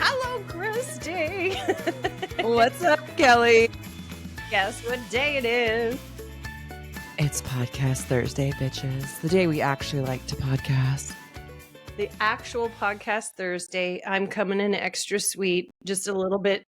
Hello, Christy. What's up, Kelly? Guess what day it is? It's Podcast Thursday, bitches. The day we actually like to podcast. The actual Podcast Thursday. I'm coming in extra sweet, just a little bit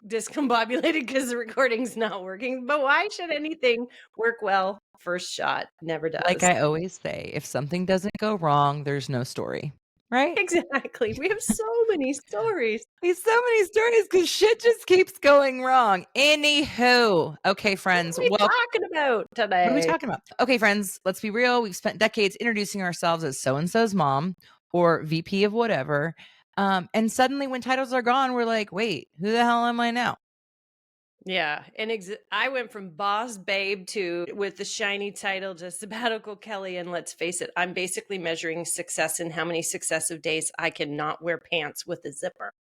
discombobulated because the recording's not working. But why should anything work well? First shot never does. Like I always say, if something doesn't go wrong, there's no story, right? Exactly. We have so many stories. We have so many stories because shit just keeps going wrong. Anywho, okay, friends. What are we talking about today? What are we talking about? Okay, friends, let's be real. We've spent decades introducing ourselves as so-and-so's mom or VP of whatever. And suddenly when titles are gone, we're like, wait, who the hell am I now? Yeah, and I went from boss babe to, with the shiny title, to sabbatical Kelly, and let's face it, I'm basically measuring success in how many successive days I can not wear pants with a zipper.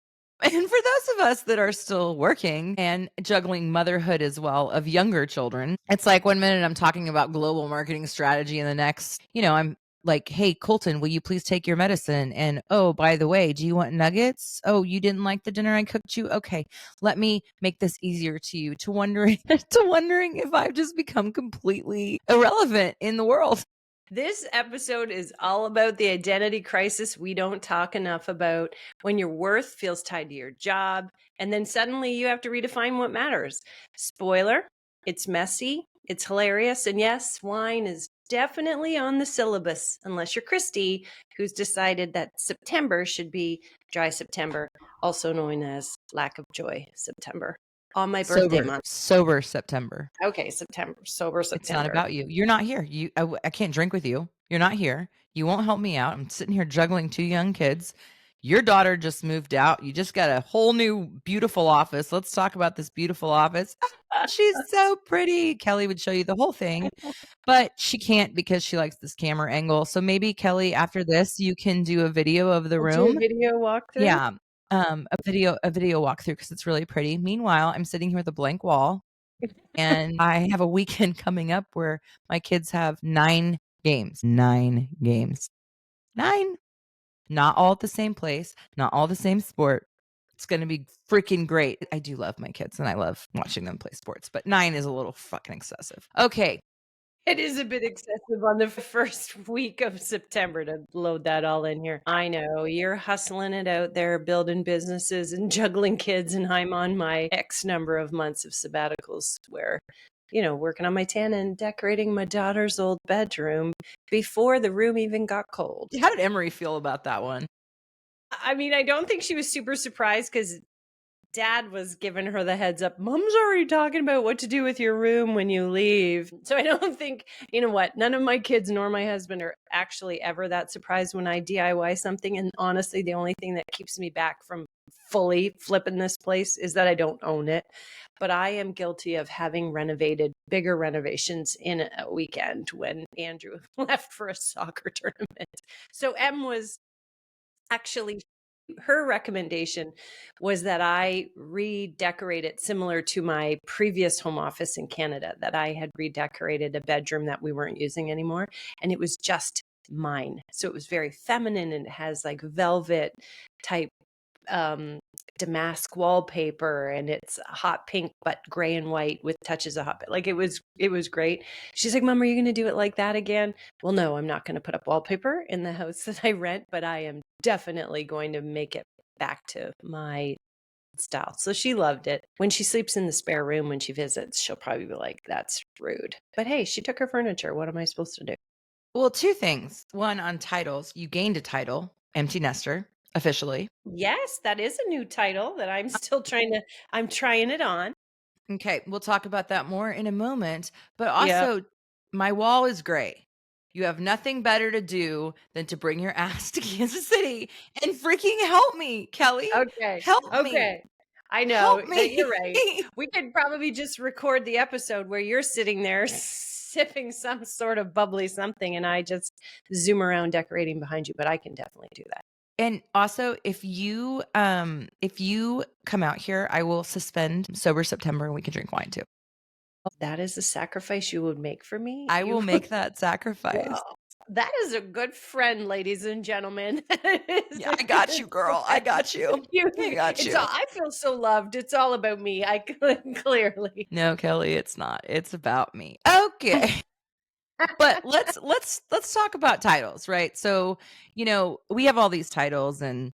And for those of us that are still working and juggling motherhood as well of younger children, it's like one minute I'm talking about global marketing strategy and the next, I'm like, hey, Colton, will you please take your medicine? And oh, by the way, do you want nuggets? Oh, you didn't like the dinner I cooked you? Okay, let me make this easier to you, to wondering if I've just become completely irrelevant in the world. This episode is all about the identity crisis we don't talk enough about, when your worth feels tied to your job, and then suddenly you have to redefine what matters. Spoiler, it's messy, it's hilarious, and yes, wine is definitely on the syllabus, unless you're Christy, who's decided that September should be Dry September, also known as Lack of Joy September. On my birthday month. Sober September. Okay, September. Sober September. It's not about you. You're not here. I can't drink with you. You're not here. You won't help me out. I'm sitting here juggling two young kids. Your daughter just moved out. You just got a whole new beautiful office. Let's talk about this beautiful office. She's so pretty. Kelly would show you the whole thing, but she can't because she likes this camera angle. So maybe, Kelly, after this, you can do a video of the room. Do a video walkthrough? Yeah. A video walkthrough because it's really pretty. Meanwhile, I'm sitting here with a blank wall. And I have a weekend coming up where my kids have 9 games. 9 games. 9. Not all at the same place, not all the same sport. It's going to be freaking great. I do love my kids and I love watching them play sports, but 9 is a little fucking excessive. Okay. It is a bit excessive on the first week of September to load that all in here. I know you're hustling it out there, building businesses and juggling kids, and I'm on my X number of months of sabbaticals where, working on my tan and decorating my daughter's old bedroom before the room even got cold. How did Emery feel about that one? I mean, I don't think she was super surprised because Dad was giving her the heads up. Mom's already talking about what to do with your room when you leave. So I don't think, none of my kids nor my husband are actually ever that surprised when I DIY something. And honestly, the only thing that keeps me back from fully flipping this place is that I don't own it. But I am guilty of having renovated bigger renovations in a weekend when Andrew left for a soccer tournament. So Em was actually, her recommendation was that I redecorate it similar to my previous home office in Canada, that I had redecorated a bedroom that we weren't using anymore. And it was just mine. So it was very feminine and it has like velvet type damask wallpaper, and it's hot pink but gray and white with touches of hot. Like it was great. She's like, Mom, are you going to do it like that again? Well, no, I'm not going to put up wallpaper in the house that I rent, but I am definitely going to make it back to my style. So she loved it. When she sleeps in the spare room when she visits, she'll probably be like, that's rude. But hey, she took her furniture. What am I supposed to do? Well, 2 things. One, on titles, you gained a title, empty nester, officially. Yes, that is a new title that I'm still I'm trying it on. Okay, we'll talk about that more in a moment. But also, my wall is gray. You have nothing better to do than to bring your ass to Kansas City and freaking help me, Kelly. Okay. Help me. I know. Help me. You're right. We could probably just record the episode where you're sitting there sipping some sort of bubbly something and I just zoom around decorating behind you, but I can definitely do that. And also, if you come out here, I will suspend Sober September and we can drink wine too. That is a sacrifice you would make for me? I will make that sacrifice. Wow. That is a good friend, ladies and gentlemen. That is Yeah, a I got good you, girl. I friend. got you. I got It's all you. I feel so loved. It's all about me. I clearly. No, Kelly, it's not. It's about me. Okay. But let's talk about titles, right? So, we have all these titles and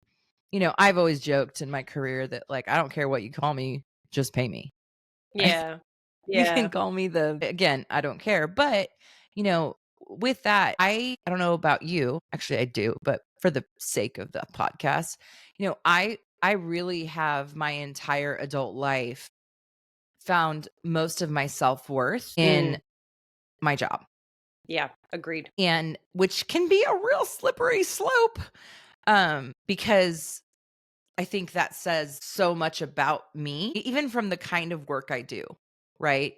I've always joked in my career that like I don't care what you call me, just pay me. Right? Yeah. You can Yeah. call me the again, I don't care. But, you know, with that, I don't know about you. Actually, I do, but for the sake of the podcast, I really have my entire adult life found most of my self-worth in Mm, my job. yeah, agreed. And which can be a real slippery slope because I think that says so much about me even from the kind of work I do, right?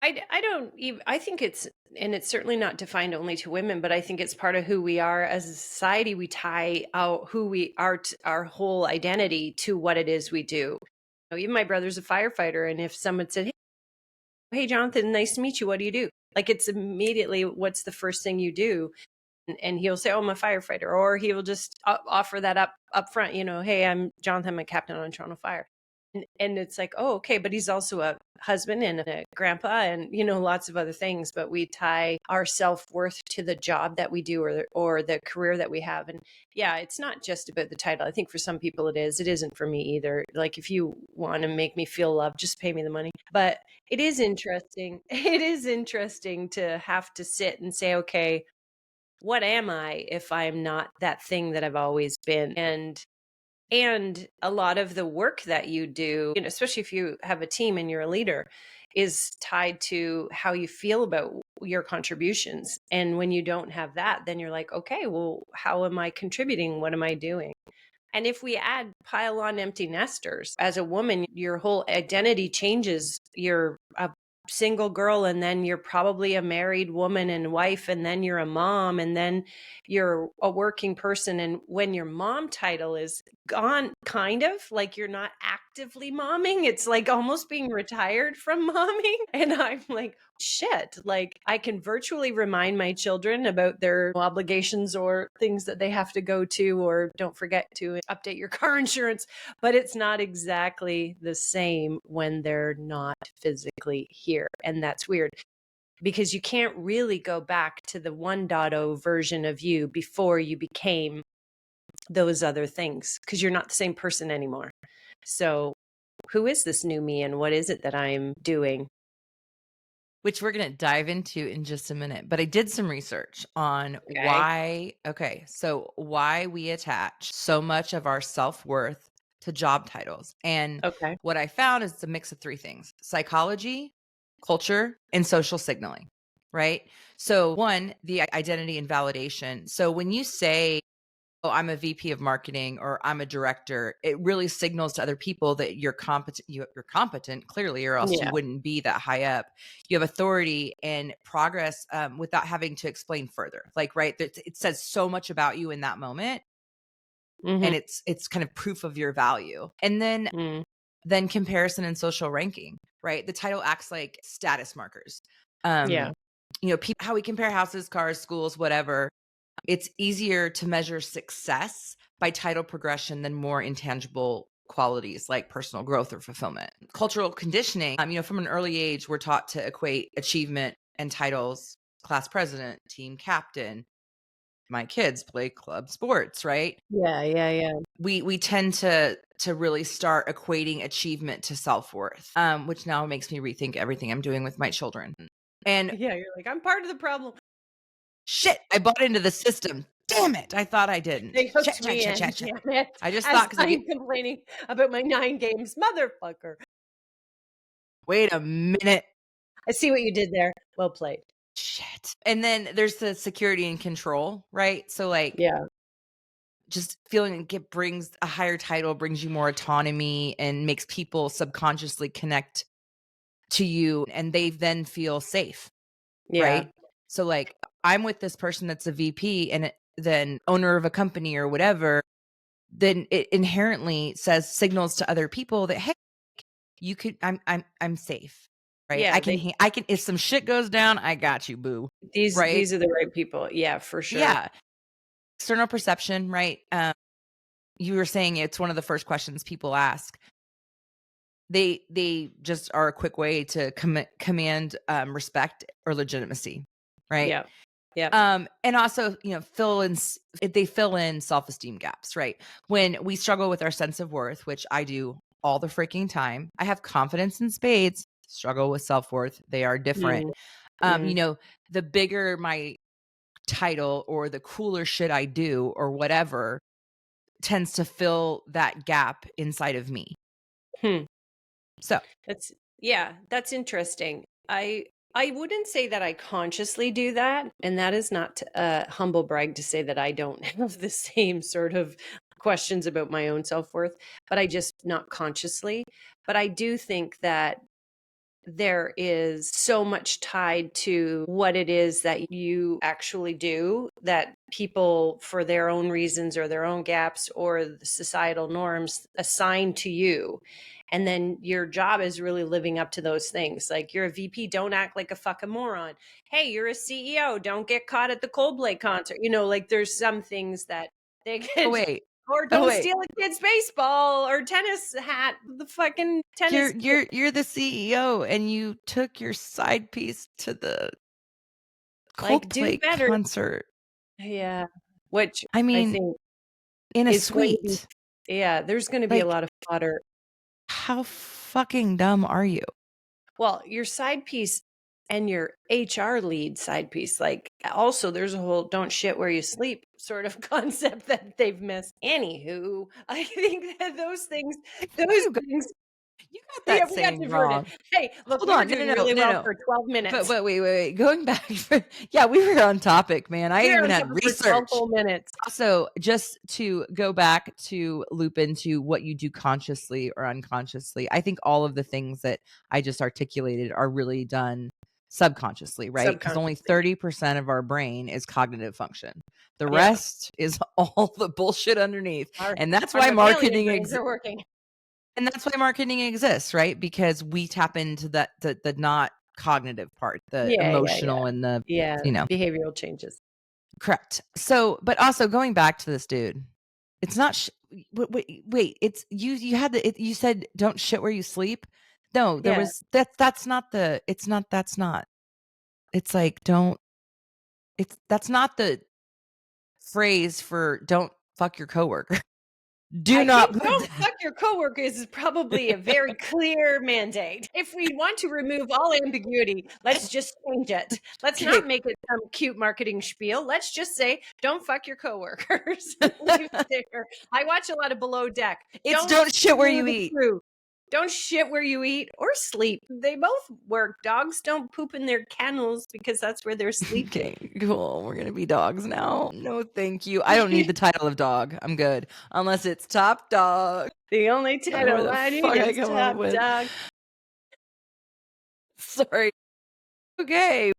I don't even, I think it's, and it's certainly not defined only to women, but I think it's part of who we are as a society. We tie out who we are, our whole identity to what it is we do. Even my brother's a firefighter. And if someone said, hey, Jonathan, nice to meet you. What do you do? Like it's immediately, what's the first thing you do? And he'll say, "Oh, I'm a firefighter," or he will just offer that up front. Hey, I'm Jonathan, I'm a captain on Toronto Fire, and it's like, oh, okay, but he's also a husband and a grandpa, and lots of other things. But we tie our self worth to the job that we do, or the career that we have, and yeah, it's not just about the title. I think for some people it is. It isn't for me either. Like if you want to make me feel loved, just pay me the money. But it is interesting. It is interesting to have to sit and say, okay, what am I if I'm not that thing that I've always been? And a lot of the work that you do, especially if you have a team and you're a leader, is tied to how you feel about your contributions. And when you don't have that, then you're like, okay, well, how am I contributing? What am I doing? And if we add pile on empty nesters, as a woman, your whole identity changes. You're a single girl, and then you're probably a married woman and wife, and then you're a mom, and then you're a working person. And when your mom title is gone, kind of like you're not actively momming, it's like almost being retired from momming. And I'm like, shit, like I can virtually remind my children about their obligations or things that they have to go to, or don't forget to update your car insurance, but it's not exactly the same when they're not physically here. And that's weird because you can't really go back to the 1.0 version of you before you became those other things, because you're not the same person anymore. So who is this new me and what is it that I'm doing? which we're going to dive into in just a minute. But I did some research on Okay. why we attach so much of our self-worth to job titles. And Okay. what I found is it's a mix of three things: psychology, culture, and social signaling, right? So one, the identity and validation. So when you say, oh, I'm a VP of marketing or I'm a director, it really signals to other people that you're competent. You're competent, clearly, or else you Yeah. wouldn't be that high up. You have authority and progress without having to explain further. Like, right, it says so much about you in that moment, Mm-hmm. and it's kind of proof of your value. And Mm. then comparison and social ranking, right? The title acts like status markers. Yeah. Um, how we compare houses, cars, schools, whatever. It's easier to measure success by title progression than more intangible qualities like personal growth or fulfillment. Cultural conditioning, from an early age, we're taught to equate achievement and titles: class president, team captain. My kids play club sports, right? Yeah. Yeah. Yeah. We tend to really start equating achievement to self-worth, which now makes me rethink everything I'm doing with my children. And Yeah. You're like, I'm part of the problem. shit, I bought into the system. Damn it. I thought I didn't. They Shit, hooked shit, me shit, in, shit, shit. damn it. I just As thought because I'm complaining about my 9 games, motherfucker. wait a minute. I see what you did there. Well played. Shit. And then there's the security and control, right? So like Yeah. just feeling like it brings a higher title, brings you more autonomy and makes people subconsciously connect to you and they then feel safe, Yeah. right? So like I'm with this person that's a VP and then owner of a company or whatever, then it inherently says signals to other people that hey, you could I'm safe. right? Yeah, I can if some shit goes down, I got you, boo. Right? these are the right people. Yeah, for sure. Yeah. External perception, right? You were saying it's one of the first questions people ask. They just are a quick way to command respect or legitimacy, right? Yeah. Yeah. And also, they fill in self-esteem gaps, right? When we struggle with our sense of worth, which I do all the freaking time. I have confidence in spades, struggle with self-worth. They are different. Mm, mm, The bigger my title or the cooler shit I do or whatever tends to fill that gap inside of me. hmm. So, That's yeah, that's interesting. I wouldn't say that I consciously do that, and that is not a humble brag to say that I don't have the same sort of questions about my own self-worth, but I just not consciously. But I do think that there is so much tied to what it is that you actually do that people, for their own reasons or their own gaps or the societal norms, assign to you. And then your job is really living up to those things. Like, you're a VP, don't act like a fucking moron. Hey, you're a CEO, don't get caught at the Coldplay concert. Like, there's some things that they oh can, wait. or Oh don't wait. steal a kid's baseball or tennis hat, the fucking tennis. You're the CEO and you took your side piece to the Like, do Coldplay better. concert. Yeah. Which I I mean, think in a is going to be, suite. yeah, there's going to be a Like, lot of fodder. how fucking dumb are you? Well, your side piece and your HR lead side piece, like, also there's a whole don't shit where you sleep sort of concept that they've missed. Anywho, I think that I think those you got things, yeah, that we got saying diverted. wrong. Hey, look, Hold we were on. No, doing no, no, really no, well no. for 12 minutes. But wait. Going back. Yeah, we were on topic, man. I We were even on had topic for 12 research. whole minutes. Also, just to go back to loop into what you do consciously or unconsciously, I think all of the things that I just articulated are really done subconsciously, right? Because only Subconsciously. 30% of our brain is cognitive function. The Yeah. rest is all the bullshit underneath. Our, And that's our why mammalian marketing brains are working. exists, right? Because we tap into the not cognitive part, the Yeah. emotional and the, Yeah, you know, behavioral changes. correct. So, but also going back to this dude, it's not. Wait. It's you. You had the. You said don't shit where you sleep. No, there Yeah. was that. That's not the. It's not. That's not. It's like don't. It's that's not the phrase for don't fuck your coworker. Do I not think put "don't that. fuck your coworkers" is probably a very clear mandate. If we want to remove all ambiguity, let's just change it. Let's Okay. not make it some cute marketing spiel. Let's just say, "Don't fuck your coworkers." Leave it there. I watch a lot of Below Deck. It's Don't don't shit where screw you the eat. crew. Don't shit where you eat or sleep. They both work. Dogs don't poop in their kennels because that's where they're sleeping. Okay, cool. We're gonna be dogs now. No, thank you. I don't need the title of dog. I'm good. Unless it's top dog. The only I don't know where title the I need fuck I is come up Top with. Dog. Sorry. Okay.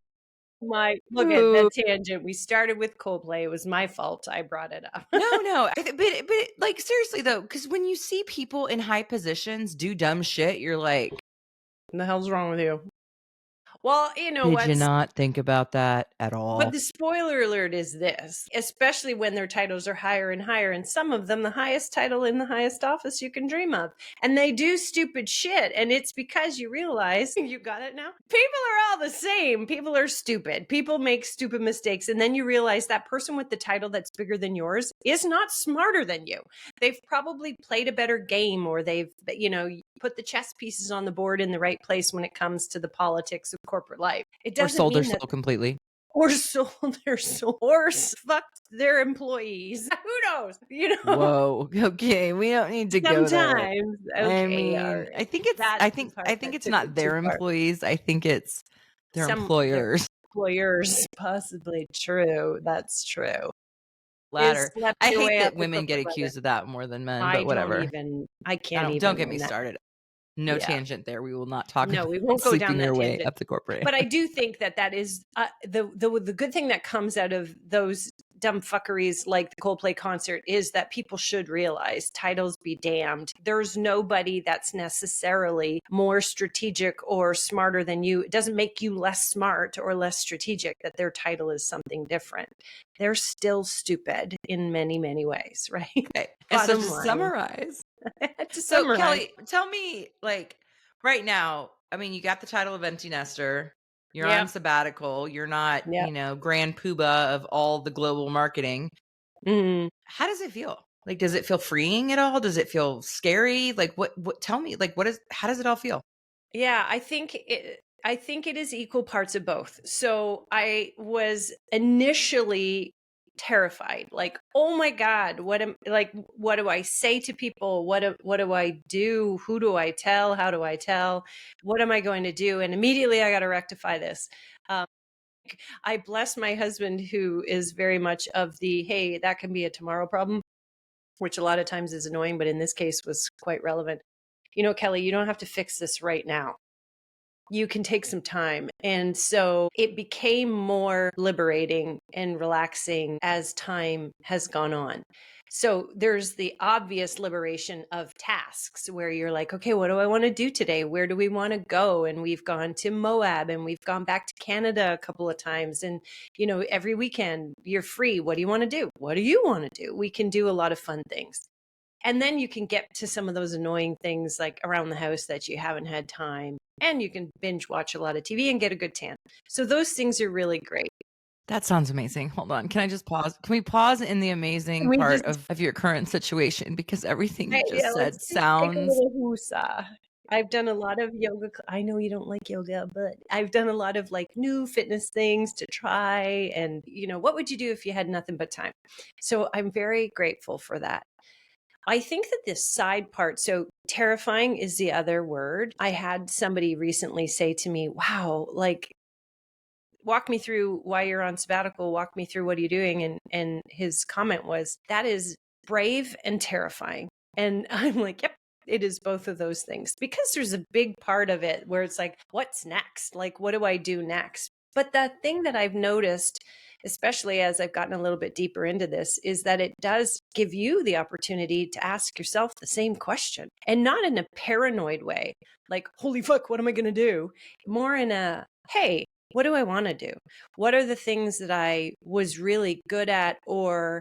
Look at Ooh. that tangent. We started with Coldplay. It was my fault. I brought it up. No. But like seriously though, because when you see people in high positions do dumb shit, you're like, What the hell's wrong with you? Well, you know did you what's not think about that at but all? the spoiler alert is this, especially when their titles are higher and higher, and some of them the highest title in the highest office you can dream of. And they do stupid shit. And it's because you realize you got it now. People are all the same. People are stupid. People make stupid mistakes. And then you realize that person with the title that's bigger than yours is not smarter than you. They've probably played a better game, or they've, put the chess pieces on the board in the right place when it comes to the politics of corporate life. It Or doesn't sold their mean that soul completely. or sold their soul or fucked their employees. Who knows? Whoa. Okay, we don't need to go there. Sometimes. I Okay, all mean, right. That's the I part think that it's took not it too their far. employees. I think it's their Their employers. employers, possibly true. That's true. Is Latter. slept I your hate way up that the women get corporate ladder. accused of that more than men, I but don't whatever. even. I can't Don't even get me in that. started. No Yeah. tangent there. We will not talk No, about we won't go down sleeping your that way tangent. up the corporate. But I do think that is the good thing that comes out of those dumb fuckeries like the Coldplay concert is that people should realize titles be damned. There's nobody that's necessarily more strategic or smarter than you. It doesn't make you less smart or less strategic that their title is something different. They're still stupid in many, many ways, right? Okay. And so Bottom to line. summarize, To so summarize. Kelly, tell me, like, right now, I mean, you got the title of empty nester, you're on Yep. sabbatical, you're not, Yep. grand poobah of all the global marketing. Mm. How does it feel? Like, does it feel freeing at all? Does it feel scary? Like, what, tell me, like, how does it all feel? Yeah, I think it is equal parts of both. So I was initially terrified. Like, "Oh my god, what do I say to people? What do I do? Who do I tell? How do I tell? What am I going to do?" And immediately I got to rectify this. Um, I bless my husband who is very much of the, "Hey, that can be a tomorrow problem," which a lot of times is annoying, but in this case was quite relevant. You know, Kelly, you don't have to fix this right now, you can take some time. And so it became more liberating and relaxing as time has gone on. So there's the obvious liberation of tasks where you're like, okay, what do I want to do today? Where do we want to go? And we've gone to Moab and we've gone back to Canada a couple of times. And, you know, every weekend you're free. What do you want to do? What do you want to do? We can do a lot of fun things. And then you can get to some of those annoying things like around the house that you haven't had time. And you can binge watch a lot of TV and get a good tan. So those things are really great. That sounds amazing. Hold on. Can I just pause? Can we pause in the And amazing we part just, of your current situation? Because everything you yeah, just let's said just take a sounds. little woosah. I've done a lot of yoga. I know you don't like yoga, but I've done a lot of like new fitness things to try. And, you know, what would you do if you had nothing but time? So I'm very grateful for that. I think that this side part, so terrifying is the other word. I had somebody recently say to me, wow, like, walk me through why you're on sabbatical. Walk me through what are you doing? And his comment was, that is brave and terrifying. And I'm like, yep, it is both of those things because there's a big part of it where it's like, what's next? Like, what do I do next? But the thing that I've noticed, especially as I've gotten a little bit deeper into this, is that it does give you the opportunity to ask yourself the same question and not in a paranoid way, like, holy fuck, what am I going to do? More in a, hey, what do I want to do? What are the things that I was really good at or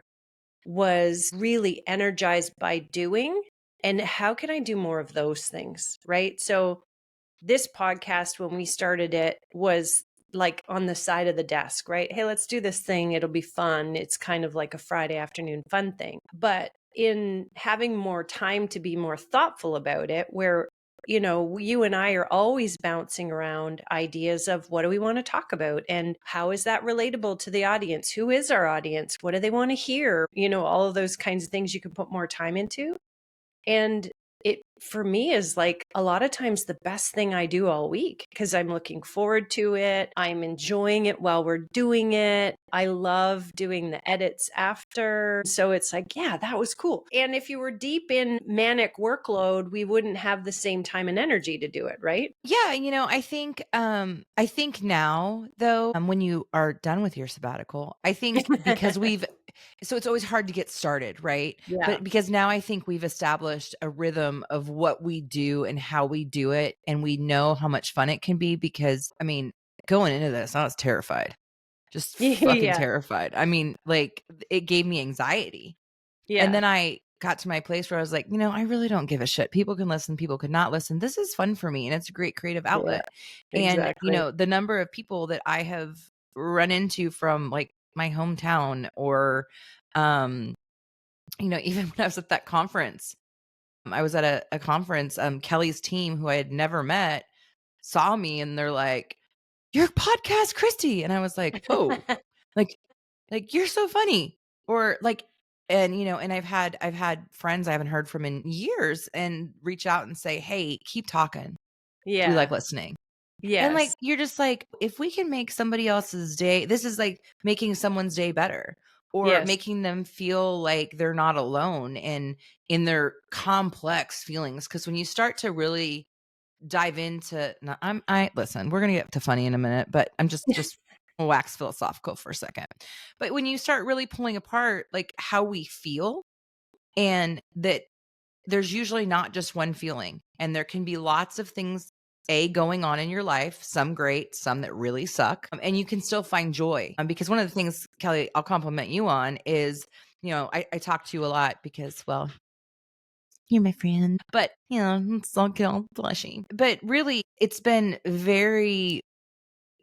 was really energized by doing? And how can I do more of those things? Right. So, this podcast, when we started it, was like on the side of the desk, right? Hey, let's do this thing. It'll be fun. It's kind of like a Friday afternoon fun thing. But in having more time to be more thoughtful about it, where, you know, you and I are always bouncing around ideas of what do we want to talk about and how is that relatable to the audience? Who is our audience? What do they want to hear? You know, all of those kinds of things you can put more time into. And it, for me, is like a lot of times the best thing I do all week because I'm looking forward to it. I'm enjoying it while we're doing it. I love doing the edits after. So it's like, yeah, that was cool. And if you were deep in manic workload, we wouldn't have the same time and energy to do it, right? Yeah, I think now though, when you are done with your sabbatical, I think because we've so it's always hard to get started, right? Yeah. But because now I think we've established a rhythm of what we do and how we do it, and we know how much fun it can be because I mean, going into this, I was terrified. Just fucking Yeah. terrified. I mean, like it gave me anxiety. And Yeah. then I got to my place where I was like, I really don't give a shit. People can listen, people could not listen. This is fun for me and it's a great creative Yeah. outlet. And, Exactly. the number of people that I have run into from like my hometown or um, even when I was at that conference, I was at a conference, Kelly's team who I had never met saw me and they're like, "Your podcast, Christy." And I was like, "Oh, like you're so funny." Or like and I've had friends I haven't heard from in years and reach out and say, "Hey, keep talking. We like Yeah. listening." And like Yes. you're just like, if we can make somebody else's day, this is like making someone's day better or Yes. making them feel like they're not alone in their complex feelings. Cause when you start to really dive into no, I listen, we're gonna get to funny in a minute, but I'm just wax philosophical for a second. But when you start really pulling apart like how we feel, and that there's usually not just one feeling, and there can be lots of things going on in your life, some great, some that really suck, and you can still find joy. Because one of the things, Kelly, I'll compliment you on is, I talk to you a lot because, well, you're my friend, but it's all get all blushy. But really, it's been very,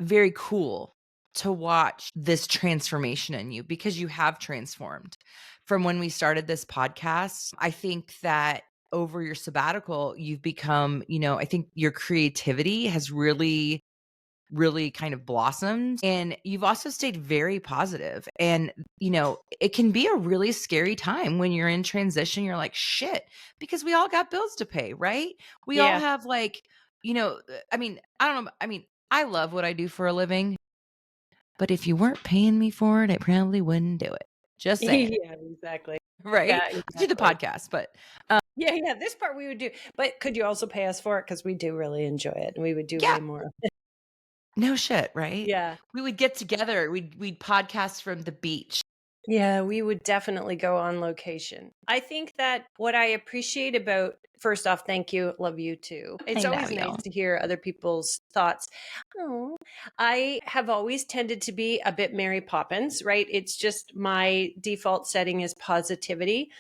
very cool to watch this transformation in you, because you have transformed from when we started this podcast. I think that over your sabbatical, you've become, I think your creativity has really, really kind of blossomed, and you've also stayed very positive. And, it can be a really scary time when you're in transition. You're like, shit, because we all got bills to pay, right? We all Yeah. have like, I mean, I don't know. I mean, I love what I do for a living, but if you weren't paying me for it, I probably wouldn't do it. Just saying, Yeah, exactly. right? Yeah, I do the exactly. podcast, but Yeah, yeah, this part we would do. But could you also pay us for it? Because we do really enjoy it, and we would do yeah, way more. no shit, right? Yeah. We would get together. We'd podcast from the beach. Yeah, we would definitely go on location. I think that what I appreciate about, first off, thank you, love you too. I It's know always you. nice to hear other people's thoughts. Oh, I have always tended to be a bit Mary Poppins, right? It's just my default setting is positivity.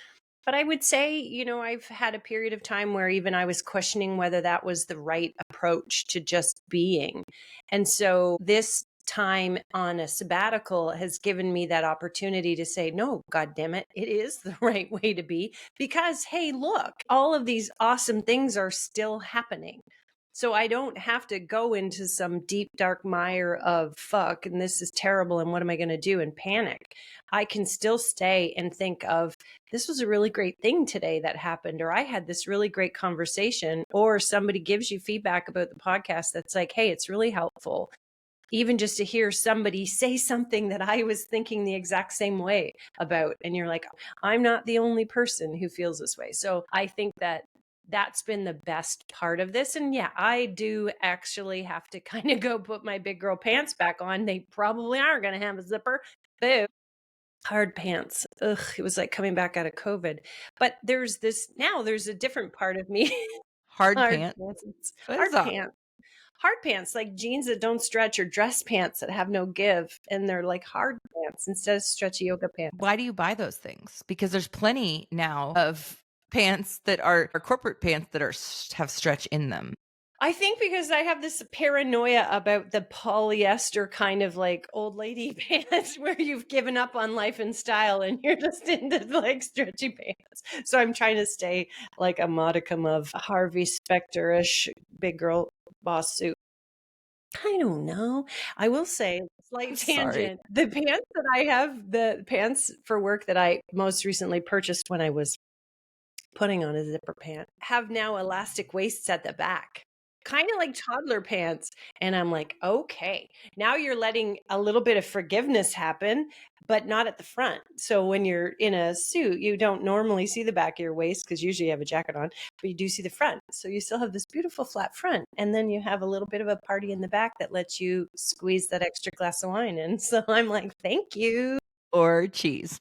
But I would say, I've had a period of time where even I was questioning whether that was the right approach to just being. And so this time on a sabbatical has given me that opportunity to say, no, God damn it, it is the right way to be. Because, hey, look, all of these awesome things are still happening. So I don't have to go into some deep, dark mire of fuck, and this is terrible, and what am I going to do, and panic. I can still stay and think of, this was a really great thing today that happened, or I had this really great conversation, or somebody gives you feedback about the podcast that's like, hey, it's really helpful. Even just to hear somebody say something that I was thinking the exact same way about. And you're like, I'm not the only person who feels this way. So I think that that's been the best part of this. And yeah, I do actually have to kind of go put my big girl pants back on. They probably aren't going to have a zipper. Boo. Hard pants. Ugh, it was like coming back out of COVID. But there's a different part of me. Hard Hard pants. pants. It's What is hard that? pants. Hard pants, like jeans that don't stretch, or dress pants that have no give. And they're like hard pants instead of stretchy yoga pants. Why do you buy those things? Because there's plenty now of pants that are corporate pants that have stretch in them. I think because I have this paranoia about the polyester kind of like old lady pants where you've given up on life and style and you're just into like stretchy pants. So I'm trying to stay like a modicum of Harvey Specter-ish big girl boss suit. I don't know. I will say, I'm slight sorry. tangent. The pants that I have, the pants for work that I most recently purchased when I was putting on a zipper pant, have now elastic waists at the back, kind of like toddler pants. And I'm like, okay, now you're letting a little bit of forgiveness happen, but not at the front. So when you're in a suit, you don't normally see the back of your waist because usually you have a jacket on, but you do see the front. So you still have this beautiful flat front. And then you have a little bit of a party in the back that lets you squeeze that extra glass of wine in. So I'm like, thank you. Or cheese.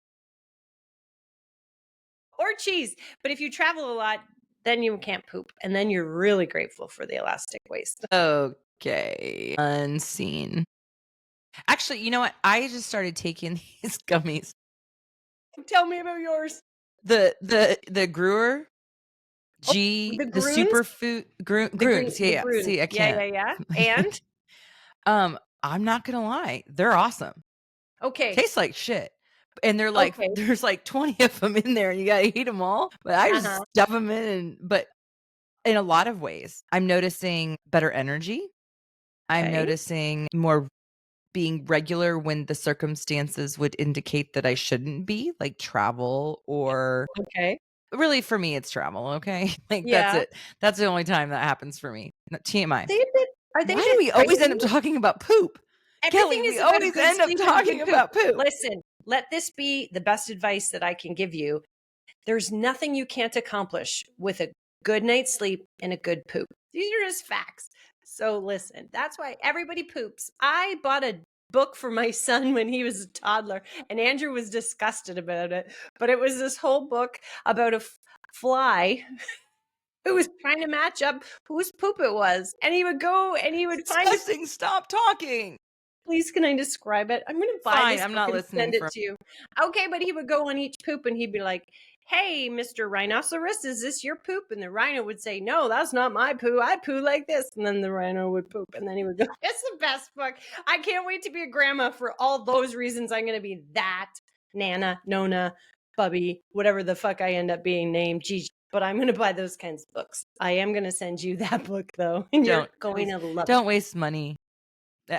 Or cheese. But if you travel a lot, then you can't poop. And then you're really grateful for the elastic waist. Okay. Unseen. Actually, you know what? I just started taking these gummies. Tell me about yours. The Brewer Oh, the The Groons? superfood Grooms. Yeah, The yeah. Groons. See, I Yeah, can't. yeah, yeah. And I'm not gonna lie. They're awesome. okay. Tastes like shit. And they're like, Okay. there's like 20 of them in there and you gotta eat them all. But I just Uh-huh. stuff them in, but in a lot of ways, I'm noticing better energy. I'm Okay. noticing more being regular when the circumstances would indicate that I shouldn't be, like travel, or Okay. really for me, it's travel, okay? Like that's Yeah. it. That's the only time that happens for me. TMI. Are they a Why do bit we always end pricey? up talking about poop? Everything Kelly, we is about a always good end up sleep and a talking good poop. about poop. Listen, let this be the best advice that I can give you. There's nothing you can't accomplish with a good night's sleep and a good poop. These are just facts. So listen, that's why everybody poops. I bought a book for my son when he was a toddler, and Andrew was disgusted about it. But it was this whole book about a fly who was trying to match up whose poop it was. And he would go and he would find it. Disgusting. Stop talking. Please, can I describe it? I'm going to buy Fine. this I'm book not and listening send it from. to you. Okay, but he would go on each poop and he'd be like, "Hey, Mr. Rhinoceros, is this your poop?" And the rhino would say, "No, that's not my poo. I poo like this." And then the rhino would poop. And then he would go, "It's the best book. I can't wait to be a grandma for all those reasons. I'm going to be that Nana, Nona, Bubby, whatever the fuck I end up being named, Gigi. But I'm going to buy those kinds of books. I am going to send you that book, though. And you're going to love it. Don't waste money.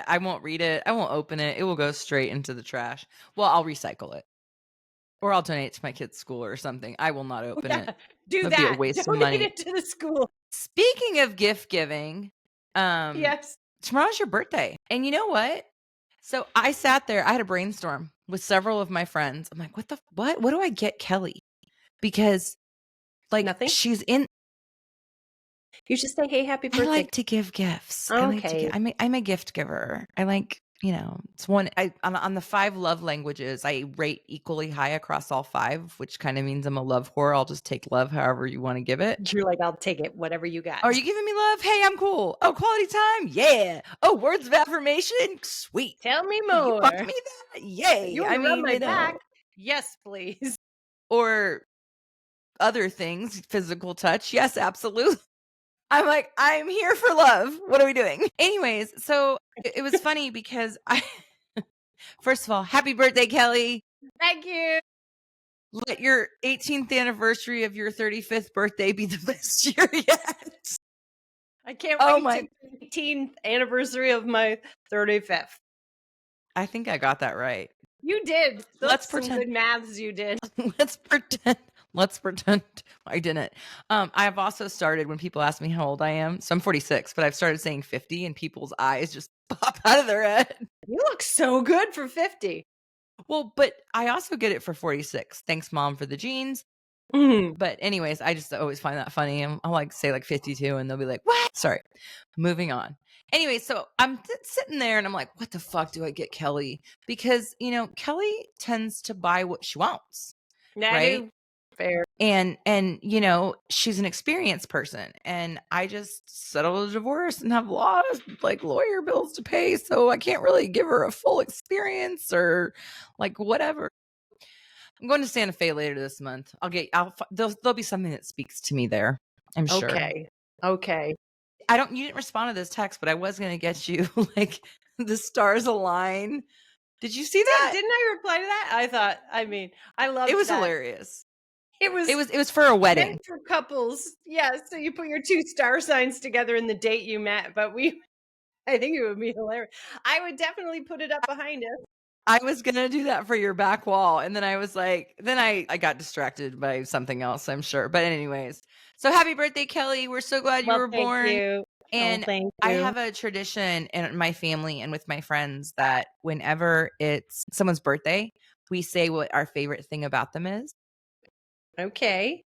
I won't read it. I won't open it. It will go straight into the trash. Well, I'll recycle it. Or I'll donate it to my kid's school or something. I will not open it. Do It'd be a that. waste of Donate money. it to the school. Speaking of gift giving, Yes. tomorrow's your birthday. And you know what? So I sat there, I had a brainstorm with several of my friends. I'm like, what do I get Kelly? Because like Nothing? she's in. You should say, "Hey, happy I birthday." like to give gifts. I like to Okay. I'm a gift giver. I like, it's one on the 5 love languages, I rate equally high across all 5, which kind of means I'm a love whore. I'll just take love however you want to give it. You're like, "I'll take it, whatever you got." Are you giving me love? Hey, I'm cool. Oh, quality time? Yeah. Oh, words of affirmation? Sweet. Tell me Oh, you more. bought me that? Yay. You want to rub my back? Yes, please. Or other things, physical touch. Yes, absolutely. I'm like, I'm here for love. What are we doing? Anyways, so it was funny because first of all, happy birthday, Kelly. Thank you. Let your 18th anniversary of your 35th birthday be the best year yet. I can't Oh wait my- to 18th anniversary of my 35th. I think I got that right. You did. Those Let's some pretend. good maths you did. Let's pretend I didn't. I have also started when people ask me how old I am. So I'm 46, but I've started saying 50 and people's eyes just pop out of their head. You look so good for 50. Well, but I also get it for 46. Thanks, Mom, for the jeans. Mm. But anyways, I just always find that funny. I'll like say like 52 and they'll be like, what? Sorry. Moving on. Anyway, so I'm sitting there and I'm like, what the fuck do I get Kelly? Because, Kelly tends to buy what she wants. Right? Fair. And she's an experienced person, and I just settled a divorce and have a lot of like lawyer bills to pay, so I can't really give her a full experience or like whatever. I'm going to Santa Fe later this month. There'll be something that speaks to me there, I'm sure. Okay. You didn't respond to this text, but I was going to get you like the stars align. Did you see that? Didn't I reply to that? I loved it was that. hilarious. It was for a wedding. meant for couples. Yeah, so you put your 2 star signs together in the date you met, but I think it would be hilarious. I would definitely put it up behind us. I was going to do that for your back wall. And then I was like, I got distracted by something else, I'm sure. But anyways, so happy birthday, Kelly. We're so glad you were born. Thank you. And thank you. I have a tradition in my family and with my friends that whenever it's someone's birthday, we say what our favorite thing about them is. Okay.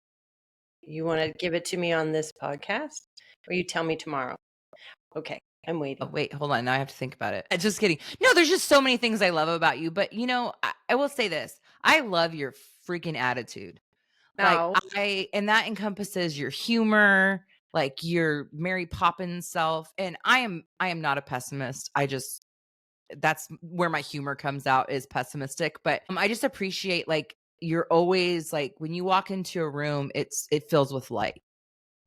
You want to give it to me on this podcast, or you tell me tomorrow? Okay, I'm waiting. Oh, wait, hold on. Now I have to think about it. Just kidding. No, there's just so many things I love about you. But, I will say this. I love your freaking attitude. No. And that encompasses your humor, like your Mary Poppins self. And I am not a pessimist. That's where my humor comes out, is pessimistic. But I just appreciate like you're always like when you walk into a room, it fills with light.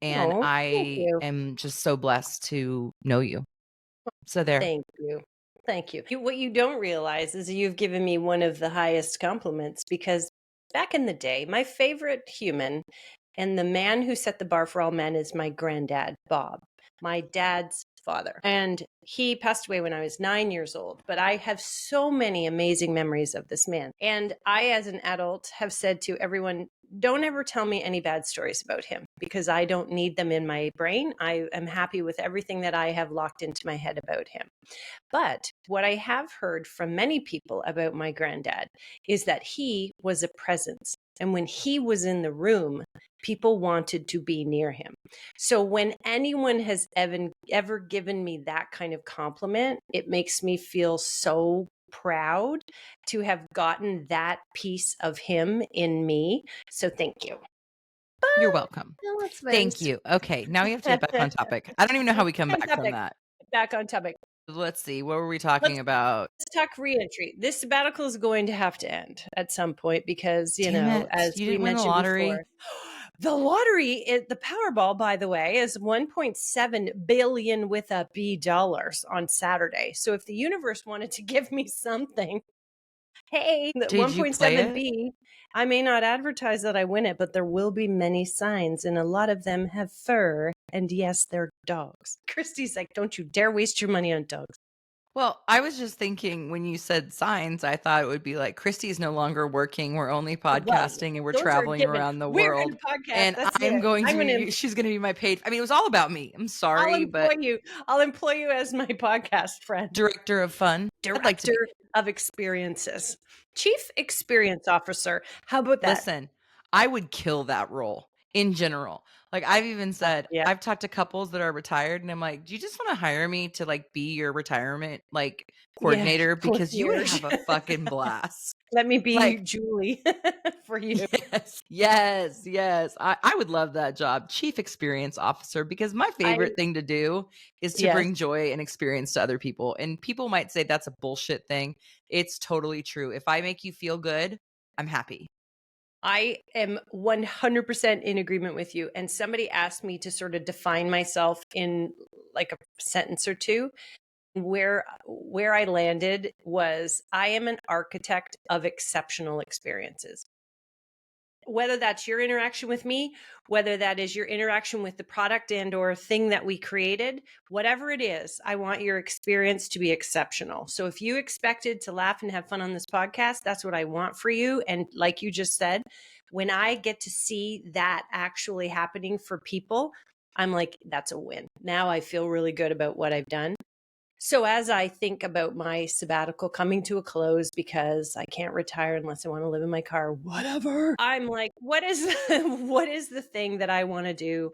And I am just so blessed to know you. So there. Thank you. Thank you. What you don't realize is you've given me one of the highest compliments, because back in the day, my favorite human and the man who set the bar for all men is my granddad, Bob, my dad's father. And he passed away when I was 9 years old, but I have so many amazing memories of this man. And I, as an adult, have said to everyone, don't ever tell me any bad stories about him, because I don't need them in my brain. I am happy with everything that I have locked into my head about him. But what I have heard from many people about my granddad is that he was a presence. And when he was in the room, people wanted to be near him. So when anyone has ever given me that kind of compliment, it makes me feel so proud to have gotten that piece of him in me. So thank you. You're welcome. Now that's very Thank sweet. you. Okay, now we have to get back on topic. I don't even know how we come On back from topic. that. Back on topic. Let's see, what were we Let's talking about? talk reentry. This sabbatical is going to have to end at some point because, Damn it, as you we didn't win the mentioned before, lottery? the lottery, the Powerball, by the way, is 1.7 billion with a B dollars on Saturday. So if the universe wanted to give me something, hey, the Did you play 1.7 it? B, I may not advertise that I win it, but there will be many signs, and a lot of them have fur. And yes, they're dogs. Christy's like, don't you dare waste your money on dogs. Well, I was just thinking when you said signs, I thought it would be like Christy's no longer working, we're only Well, podcasting and we're those are traveling given. around the We're world, gonna podcast. and That's I'm it. going to I'm gonna. be she's gonna be my paid I mean, it was all about me. I'm I'll sorry, employ but you. I'll employ you as my podcast friend. director of fun, I'd like to Director be. of experiences, chief experience officer. How about that? Listen, I would kill that role in general. Like, I've even said Yeah. I've talked to couples that are retired, and I'm like, "Do you just wanna hire me to, like, be your retirement, like, Yeah. coordinator? Because you would Concierge. have a fucking blast." Let me be Like, Julie for you. yes, yes, yes. I would love that job, chief experience officer, because my I favorite thing to do is to yes. bring joy and experience to other people, and people might say that's a bullshit thing. It's totally true. If I make you feel good, I'm happy. I am 100% in agreement with you. And somebody asked me to sort of define myself in like a sentence or two. Where I landed was I am an architect of exceptional experiences. Whether that's your interaction with me, whether that is your interaction with the product and or thing that we created, whatever it is, I want your experience to be exceptional. So if you expected to laugh and have fun on this podcast, that's what I want for you. And like you just said, when I get to see that actually happening for people, I'm like, that's a win. Now I feel really good about what I've done. So as I think about my sabbatical coming to a close because I can't retire unless I want to live in my car, whatever. I'm like, what is what is the thing that I want to do?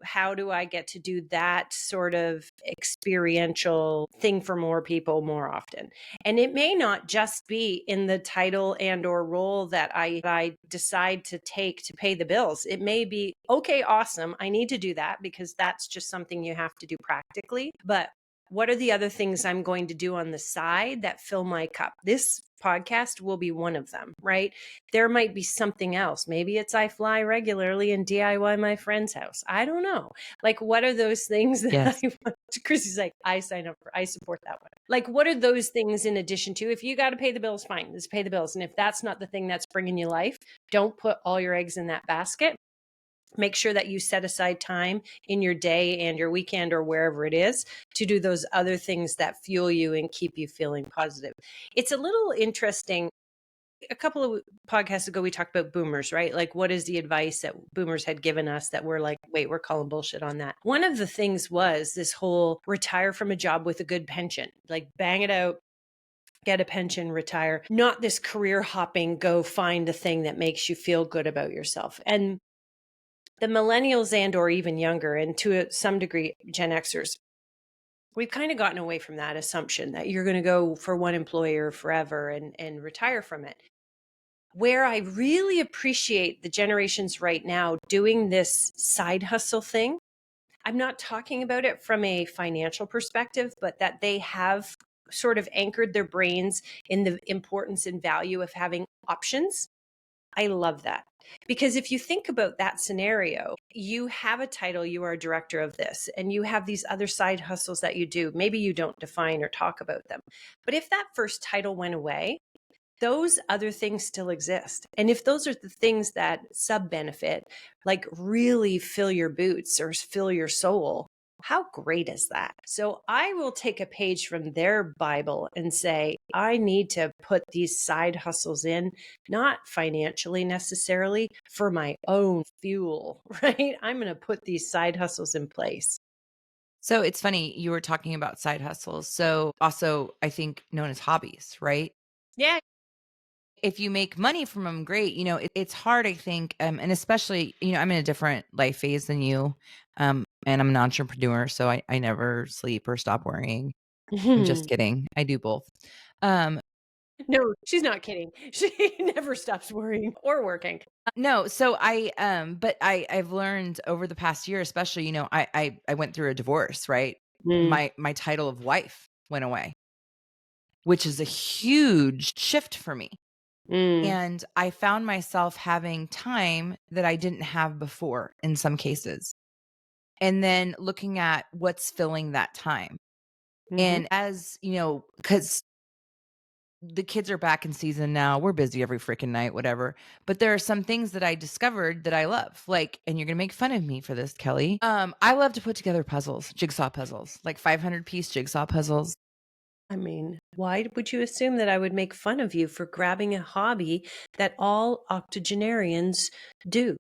How do I get to do that sort of experiential thing for more people more often? And it may not just be in the title and or role that I decide to take to pay the bills. It may be, okay, awesome. I need to do that because that's just something you have to do practically. But what are the other things I'm going to do on the side that fill my cup? This podcast will be one of them, right? There might be something else. Maybe it's I fly regularly and DIY my friend's house. I don't know. Like, what are those things that I Yes. want to? Chrissy's like, I support that one. Like, what are those things in addition to? If you got to pay the bills, fine, let's pay the bills. And if that's not the thing that's bringing you life, don't put all your eggs in that basket. Make sure that you set aside time in your day and your weekend or wherever it is to do those other things that fuel you and keep you feeling positive. It's a little interesting. A couple of podcasts ago, we talked about boomers, right? Like, what is the advice that boomers had given us that we're like, wait, we're calling bullshit on that? One of the things was this whole retire from a job with a good pension, like bang it out, get a pension, retire, not this career hopping, go find the thing that makes you feel good about yourself. And the millennials and or even younger, and to some degree Gen Xers, we've kind of gotten away from that assumption that you're going to go for one employer forever and retire from it. Where I really appreciate the generations right now doing this side hustle thing, I'm not talking about it from a financial perspective, but that they have sort of anchored their brains in the importance and value of having options. I love that. Because if you think about that scenario, you have a title, you are a director of this, and you have these other side hustles that you do. Maybe you don't define or talk about them. But if that first title went away, those other things still exist. And if those are the things that sub benefit, like really fill your boots or fill your soul, how great is that? So I will take a page from their Bible and say, I need to put these side hustles in, not financially necessarily, for my own fuel, right? I'm going to put these side hustles in place. So it's funny you were talking about side hustles. So also, I think known as hobbies, right? Yeah. if you make money from them, great. It's hard, I think, and especially, I'm in a different life phase than you, and I'm an entrepreneur, so I never sleep or stop worrying. I'm just kidding. I do both. Um, No, she's not kidding. She never stops worrying or working. no, so I've learned over the past year, especially, I went through a divorce, right? Mm, My title of wife went away, which is a huge shift for me. mm, And I found myself having time that I didn't have before in some cases. And then looking at what's filling that time. mhm. And as, because the kids are back in season now, we're busy every freaking night, whatever. But there are some things that I discovered that I love. Like, and you're going to make fun of me for this, Kelly. I love to put together puzzles, jigsaw puzzles, like 500-piece jigsaw puzzles. I mean, why would you assume that I would make fun of you for grabbing a hobby that all octogenarians do?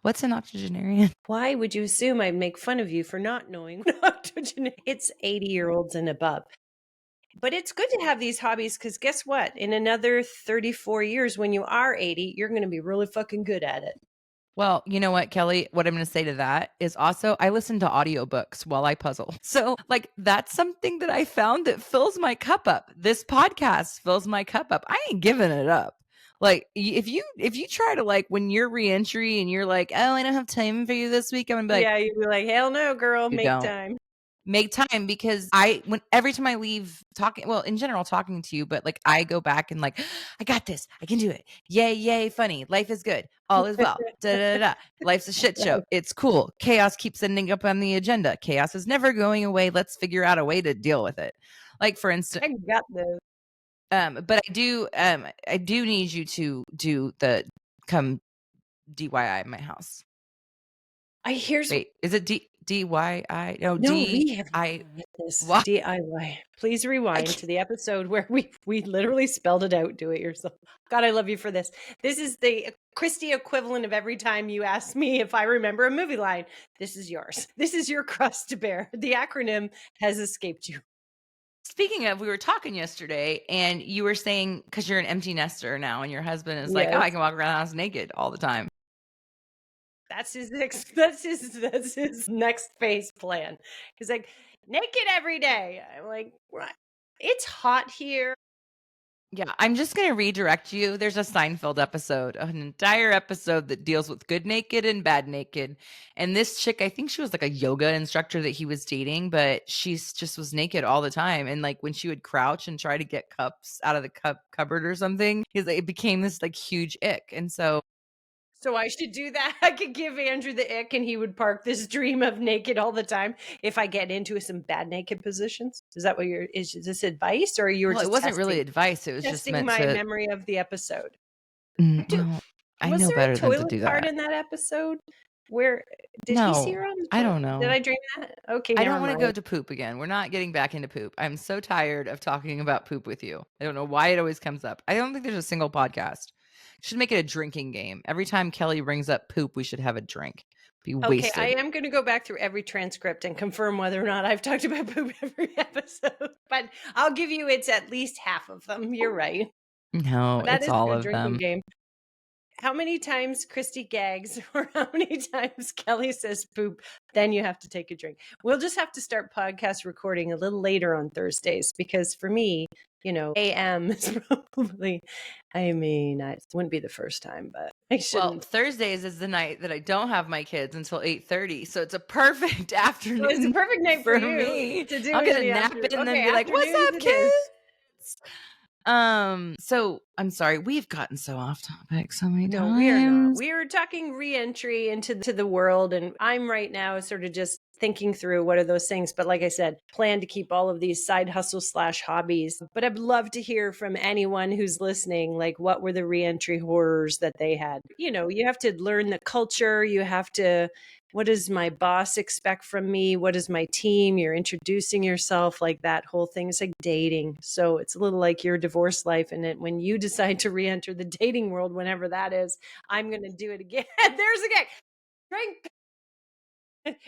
What's an octogenarian? Why would you assume I'd make fun of you for not knowing what octogenarian? It's 80-year-olds and above. But it's good to have these hobbies because guess what? In another 34 years, when you are 80, you're going to be really fucking good at it. Well, you know what, Kelly? What I'm going to say to that is also I listen to audiobooks while I puzzle. So, like, that's something that I found that fills my cup up. This podcast fills my cup up. I ain't giving it up. Like, if you try to, like, when you're reentry and you're like, "Oh, I don't have time for you this week." I'm going to be like, Yeah, you'd be like, hell no, girl, "You make don't." time. Make time because every time I leave talking, well, in general talking to you, but like I go back and like, I got this. I can do it. Yay, yay, funny. Life is good. All is well. Da da da. Life's a shit show. It's cool. Chaos keeps ending up on the agenda. Chaos is never going away. Let's figure out a way to deal with it. Like for instance, I got this. but I do need you to do the come DIY my house. I here's Wait, is it DIY? No, No, we have I never read this. what? DIY. Please I rewind can't. to the episode where we literally spelled it out. Do it yourself. God, I love you for this. This is the Christy equivalent of every time you ask me if I remember a movie line. This is yours. This is your crust to bear. The acronym has escaped you. Speaking of, we were talking yesterday and you were saying because you're an empty nester now and your husband is like, "Oh, I Yes. can walk around the house naked all the time." That's his next phase plan. He's like, naked every day. I'm like, what? It's hot here. Yeah, I'm just gonna redirect you. There's a Seinfeld episode, an entire episode that deals with good naked and bad naked. And this chick, I think she was like a yoga instructor that he was dating, but she's just was naked all the time. And like when she would crouch and try to get cups out of the cupboard or something, it became this like huge ick. And so So I should do that. I could give Andrew the ick and he would park this dream of naked all the time if I get into some bad naked positions. Is that what is this advice or you were well, it just wasn't really advice. It was just testing meant my to memory of the episode? Do well, I Was know there a better than to toilet do part that. in that episode? Where did he see No, her on the I toilet? don't Did know. I dream that? Okay, I never don't wanna go mind. to poop again. We're not getting back into poop. I'm so tired of talking about poop with you. I don't know why it always comes up. I don't think there's a single podcast. Should make it a drinking game. Every time Kelly brings up poop, we should have a drink. Be Okay, I wasted. am going to go back through every transcript and confirm whether or not I've talked about poop every episode. But I'll give you it's at least half of them. You're right. No, That it's is a all good of drinking them. game. How many times Christy gags or how many times Kelly says poop, then you have to take a drink. We'll just have to start podcast recording a little later on Thursdays because for me, AM is probably, it wouldn't be the first time, but I Well, shouldn't. Thursdays is the night that I don't have my kids until 8:30, so it's a perfect So it's a afternoon perfect night for for you me. to do I'll in get a the nap afternoon. in and then Okay, be like, "What's afternoons up, it is. kids?" So I'm sorry, we've gotten so off topic so many No, we are not. times. We are talking re-entry into the world, and I'm right now sort of just thinking through what are those things. But like I said, plan to keep all of these side hustle slash hobbies. But I'd love to hear from anyone who's listening, like what were the re-entry horrors that they had? You have to learn the culture. You have to, what does my boss expect from me? What is my team? You're introducing yourself, like that whole thing. It's like dating. So it's a little like your divorce life. And when you decide to re enter the dating world, whenever that is, I'm going to do it again. There's again. Drink.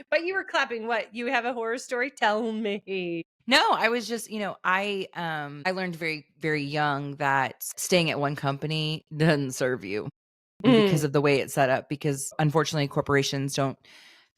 But you were clapping. What? You have a horror story? Tell me. No, I was just, I learned very, very young that staying at one company doesn't serve you Mm, because of the way it's set up. Because unfortunately, corporations don't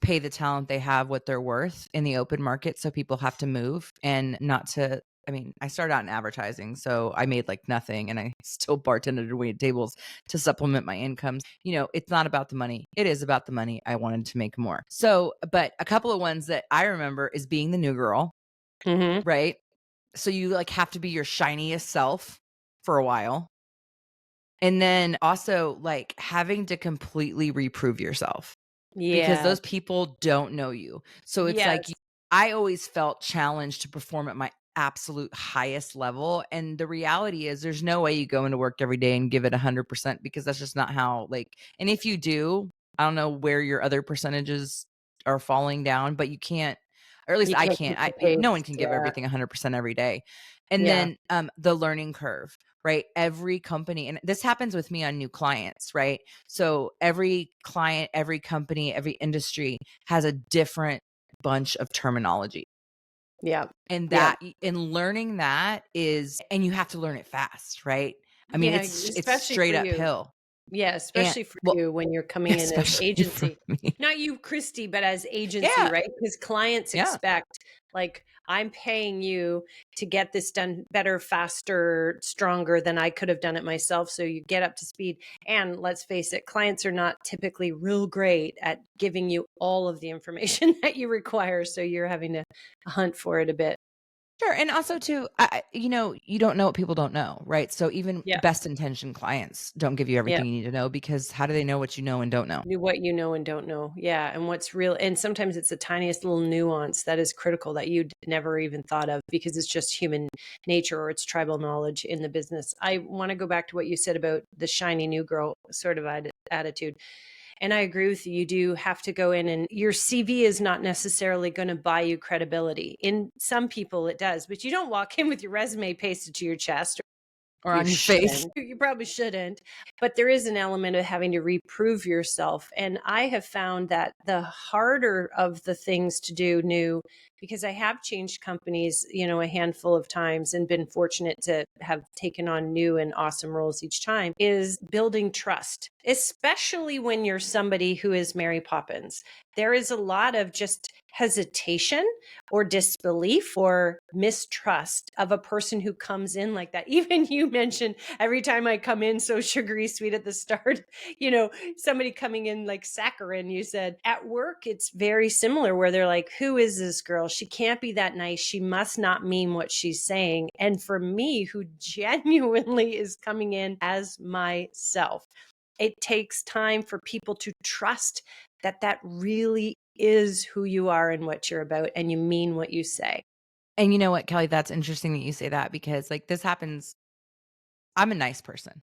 pay the talent they have what they're worth in the open market. So people have to move and not to. I mean, I started out in advertising, so I made like nothing and I still bartended and waited tables to supplement my incomes. It's not about the money. It is about the money. I wanted to make more. So, but a couple of ones that I remember is being the new girl, mhm. right? So you like have to be your shiniest self for a while. And then also like having to completely reprove yourself because Yeah. those people don't know you. So it's like Yes. I always felt challenged to perform at my absolute highest level. And the reality is there's no way you go into work every day and give it 100% because that's just not how and if you do, I don't know where your other percentages are falling down, but you can't, or at least You I can't can't. keep the No one pace. can give Yeah. everything 100% every day. And Yeah. then the learning curve, right? Every company, and this happens with me on new clients, right? So every client, every company, every industry has a different bunch of terminology. Yeah. And Yeah. learning that is, and you have to learn it fast, right? I mean, Yeah, it's especially straight for you. uphill. Yeah, And especially for well, you when you're coming in as especially for agency. me. Not you, Christy, but as agency, Yeah. right? Because clients Yeah. expect, like, I'm paying you to get this done better, faster, stronger than I could have done it myself. So you get up to speed. And let's face it, clients are not typically real great at giving you all of the information that you require. So you're having to hunt for it a bit. Sure, and also too, you don't know what people don't know, right? So even Yeah. best intentioned clients don't give you Yeah. everything you need to know because how do they know what you know and don't know? What you know and don't know. Yeah, and what's real, and sometimes it's the tiniest little nuance that is critical that you'd never even thought of because it's just human nature or it's tribal knowledge in the business. I wanna go back to what you said about the shiny new girl sort of attitude, and I agree with you. You do have to go in, and your CV is not necessarily gonna buy you credibility. In some people, it does, but you don't walk in with your resume pasted to your chest. Or You on your face. shouldn't. You probably shouldn't. But there is an element of having to reprove yourself. And I have found that the harder of the things to do new, because I have changed companies, a handful of times and been fortunate to have taken on new and awesome roles each time, is building trust, especially when you're somebody who is Mary Poppins. There is a lot of just hesitation or disbelief or mistrust of a person who comes in like that. Even you mentioned every time I come in so sugary sweet at the start, somebody coming in like saccharine, you said. At work, it's very similar where they're like, who is this girl? She can't be that nice. She must not mean what she's saying. And for me, who genuinely is coming in as myself, it takes time for people to trust that that really is who you are and what you're about and you mean what you say. And you know what, Kelly, that's interesting that you say that because like this happens. I'm a nice person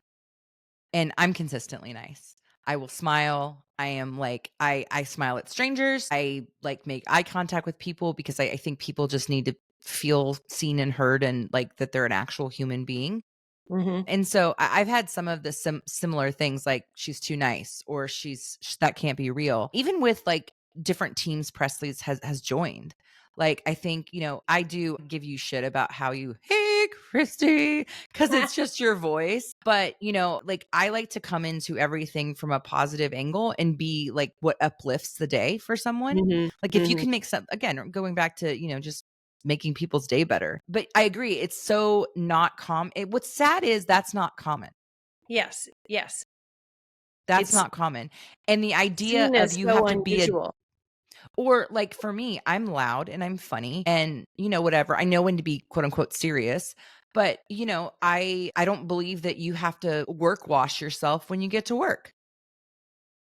and I'm consistently nice. I will smile. I am like I smile at strangers. I like make eye contact with people because I think people just need to feel seen and heard and like that they're an actual human being. Mhm. And so I've had some of the similar things like she's too nice or that can't be real. Even with like different teams Presley's has joined. Like I think, I do give you shit about how you, hey Christy, because it's just your voice. But like I like to come into everything from a positive angle and be like what uplifts the day for someone. Mhm. Like if you Mhm. can make some again, going back to, just making people's day better. But I agree, it's so not what's sad is that's not common. Yes, yes. That's It's not common. And the idea seen of as you so have to be unusual. or like for me, I'm loud and I'm funny and whatever. I know when to be quote unquote serious, but I don't believe that you have to work wash yourself when you get to work.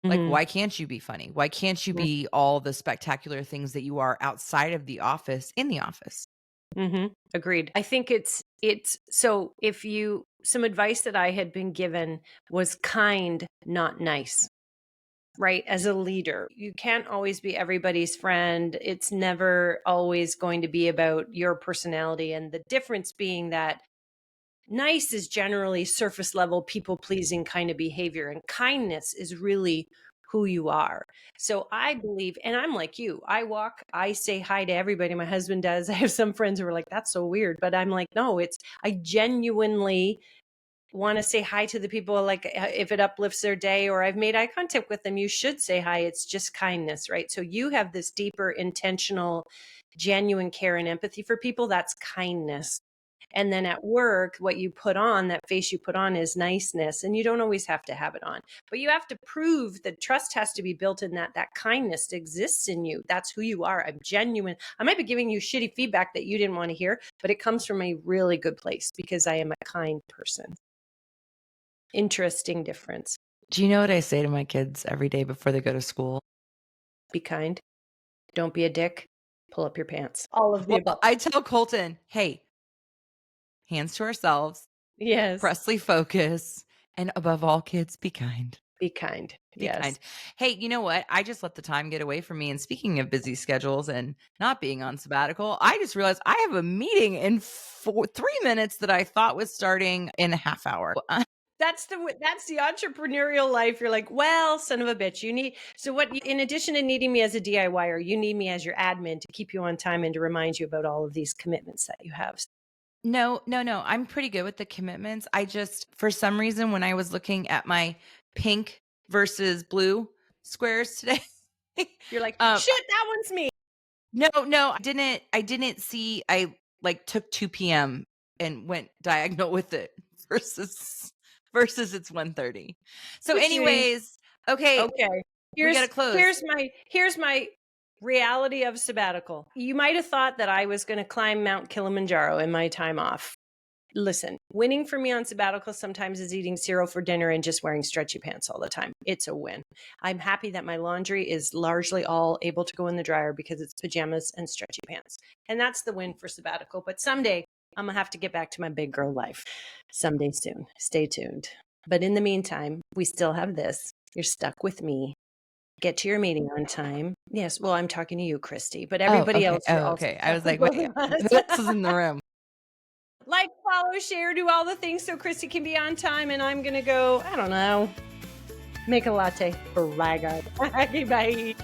Like Mhm. why can't you be funny? Why can't you Mm. be all the spectacular things that you are outside of the office in the office? Mhm. Agreed. I think it's so if you some advice that I had been given was kind, not nice. Right? As a leader, you can't always be everybody's friend. It's never always going to be about your personality. And the difference being that nice is generally surface level, people pleasing kind of behavior, and kindness is really who you are. So I believe, and I'm like you, I walk, I say hi to everybody. My husband does. I have some friends who are like, that's so weird. But I'm like, no, I genuinely want to say hi to the people, like if it uplifts their day or I've made eye contact with them, you should say hi. It's just kindness, right? So you have this deeper, intentional, genuine care and empathy for people. That's kindness. And then at work, what you put on, that face you put on, is niceness. And you don't always have to have it on, but you have to prove that trust has to be built in, that kindness exists in you. That's who you are. I'm genuine. I might be giving you shitty feedback that you didn't want to hear, but it comes from a really good place because I am a kind person. Interesting difference. Do you know what I say to my kids every day before they go to school? Be kind. Don't be a dick. Pull up your pants. All of the above. I tell Colton, hey, hands to ourselves, Yes. Presley focus, and above all, kids, be kind. Be kind. Be Yes. kind. Hey, you know what? I just let the time get away from me. And speaking of busy schedules and not being on sabbatical, I just realized I have a meeting in 3 minutes that I thought was starting in a half hour. That's the entrepreneurial life. You're like, well, son of a bitch, in addition to needing me as a DIYer, you need me as your admin to keep you on time and to remind you about all of these commitments that you have. No. I'm pretty good with the commitments. I just, for some reason, when I was looking at my pink versus blue squares today, You're like, um, shit, that one's me. no, I didn't see, I like took 2 p.m. and went diagonal with it versus it's 1:30. So Ooh, Judy. anyways, okay, Okay. we gotta close. Here's my reality of sabbatical. You might have thought that I was going to climb Mount Kilimanjaro in my time off. Listen, winning for me on sabbatical sometimes is eating cereal for dinner and just wearing stretchy pants all the time. It's a win. I'm happy that my laundry is largely all able to go in the dryer because it's pajamas and stretchy pants. And that's the win for sabbatical. But someday I'm going to have to get back to my big girl life. Someday soon. Stay tuned. But in the meantime, we still have this. You're stuck with me. Get to your meeting on time. Yes, well, I'm talking to you, Christy, but everybody else, you're also Okay. I stuck was with like, both wait, of who else is us. in the room? Like, follow, share, do all the things so Christy can be on time, and I'm gonna go, I don't know, make a latte for Raga. Bye.